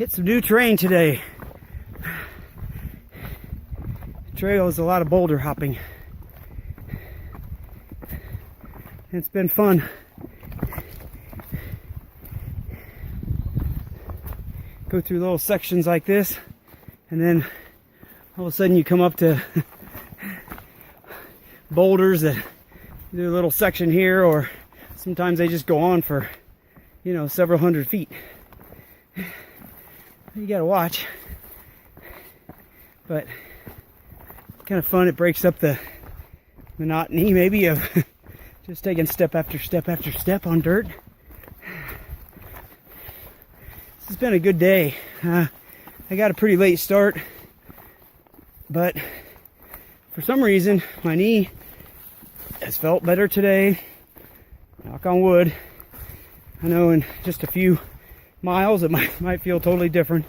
hit some new terrain today. The trail is a lot of boulder hopping. It's been fun. Go through little sections like this, and then all of a sudden you come up to boulders that do a little section here, or sometimes they just go on for, you know, several hundred feet. You gotta watch, but it's kind of fun. It breaks up the monotony maybe of just taking step after step after step on dirt. This has been a good day. I got a pretty late start, but for some reason my knee has felt better today. Knock on wood. I know in just a few miles it might feel totally different,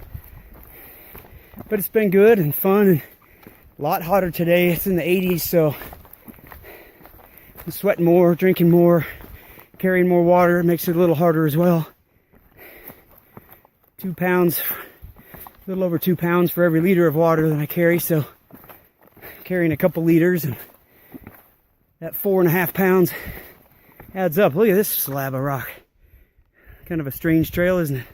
but it's been good and fun, and a lot hotter today. It's in the 80s, so I'm sweating more, drinking more, carrying more water. It makes it a little harder as well. 2 pounds, a little over 2 pounds for every liter of water that I carry, so carrying a couple liters, and that 4.5 pounds adds up. Look at this slab of rock. Kind of a strange trail, isn't it?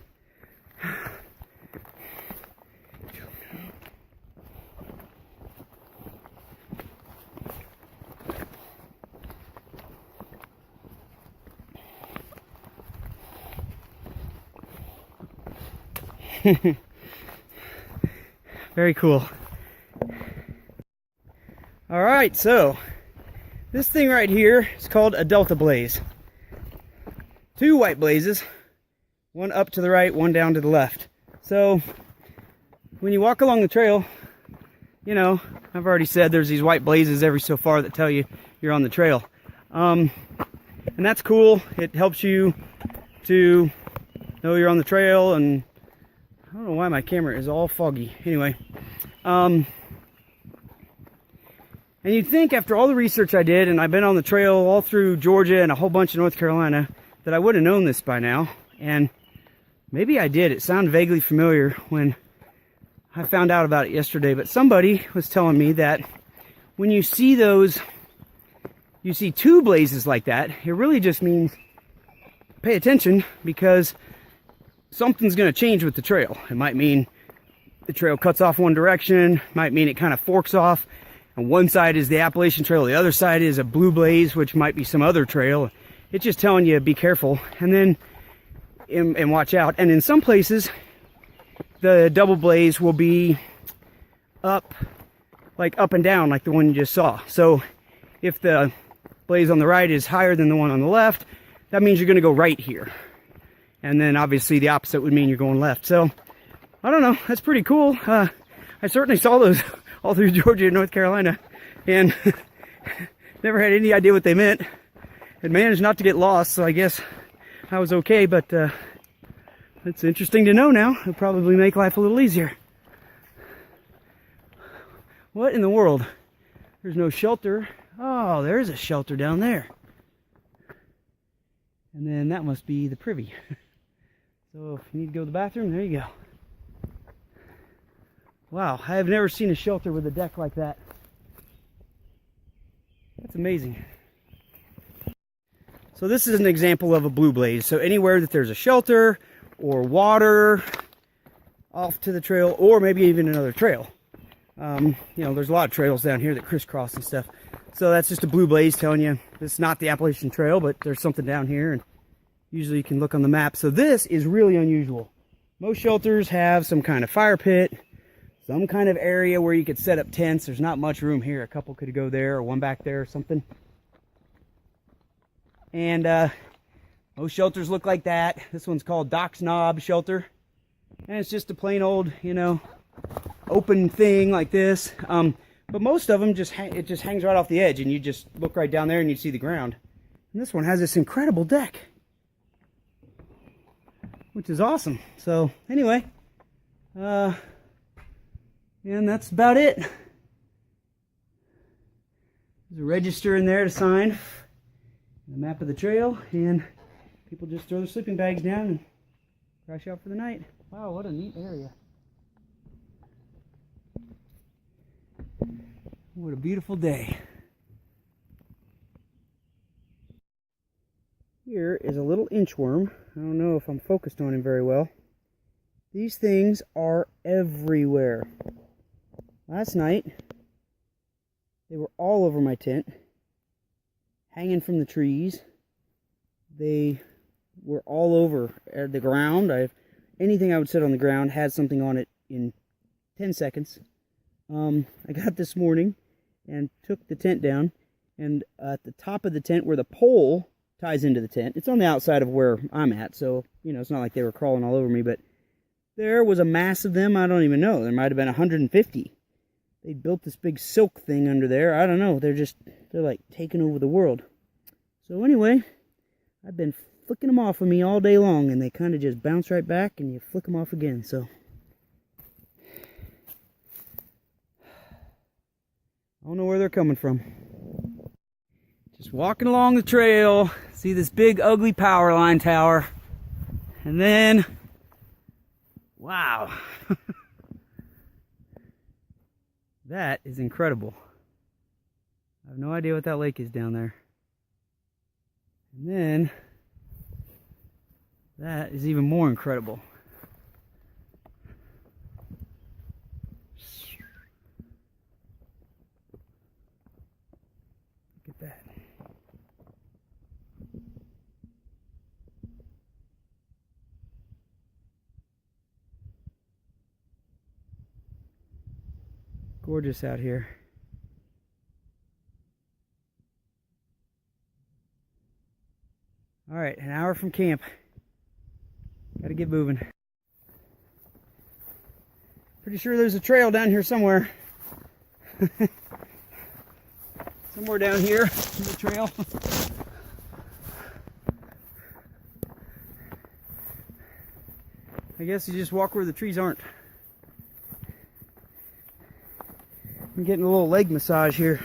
Very cool. All right, so this thing right here is called a delta blaze. 2 white blazes, one up to the right, one down to the left. So when you walk along the trail, you know, I've already said there's these white blazes every so far that tell you you're on the trail. And that's cool. It helps you to know you're on the trail, and I don't know why my camera is all foggy. Anyway, and you'd think after all the research I did, and I've been on the trail all through Georgia and a whole bunch of North Carolina, that I would have known this by now. And maybe I did. It sounded vaguely familiar when I found out about it yesterday. But somebody was telling me that when you see those, you see 2 blazes like that, it really just means pay attention, because something's going to change with the trail. It might mean the trail cuts off one direction, might mean it kind of forks off, and one side is the Appalachian Trail, the other side is a blue blaze, which might be some other trail. It's just telling you be careful, and then and watch out. And in some places the double blaze will be up, like up and down, like the one you just saw. So if the blaze on the right is higher than the one on the left, that means you're going to go right here. And then obviously the opposite would mean you're going left. So I don't know, that's pretty cool. I certainly saw those all through Georgia and North Carolina, and never had any idea what they meant. And managed not to get lost, so I guess I was okay. But it's interesting to know now. It'll probably make life a little easier. What in the world? There's no shelter. Oh, there's a shelter down there. And then that must be the privy. So if you need to go to the bathroom, there you go. Wow, I have never seen a shelter with a deck like that. That's amazing. So this is an example of a blue blaze. So anywhere that there's a shelter or water off to the trail, or maybe even another trail. You know, there's a lot of trails down here that crisscross and stuff. So that's just a blue blaze telling you it's not the Appalachian Trail, but there's something down here, and usually you can look on the map. So this is really unusual. Most shelters have some kind of fire pit, some kind of area where you could set up tents. There's not much room here. A couple could go there, or one back there or something. And most shelters look like that. This one's called Doc's Knob Shelter. And it's just a plain old, you know, open thing like this. But most of them it just hangs right off the edge, and you just look right down there and you see the ground. And this one has this incredible deck, which is awesome. So anyway, and that's about it. There's a register in there to sign, the map of the trail, and people just throw their sleeping bags down and crash out for the night. Wow, what a neat area. What a beautiful day. Here is a little inchworm. I don't know if I'm focused on him very well. These things are everywhere. Last night, they were all over my tent, hanging from the trees. They were all over the ground. Anything I would sit on the ground had something on it in 10 seconds. I got this morning and took the tent down, and at the top of the tent where the pole ties into the tent, it's on the outside of where I'm at, so it's not like they were crawling all over me, but there was a mass of them. I don't even know. There might have been 150. They built this big silk thing under there. I don't know. They're like taking over the world. So anyway, I've been flicking them off of me all day long, and they kind of just bounce right back, and you flick them off again. So I don't know where they're coming from. Just walking along the trail, see this big ugly power line tower, and then, wow, that is incredible. I have no idea what that lake is down there. And then, that is even more incredible. Look at that. Gorgeous out here. All right, an hour from camp. Gotta get moving. Pretty sure there's a trail down here somewhere. Somewhere down here, the trail. I guess you just walk where the trees aren't. I'm getting a little leg massage here.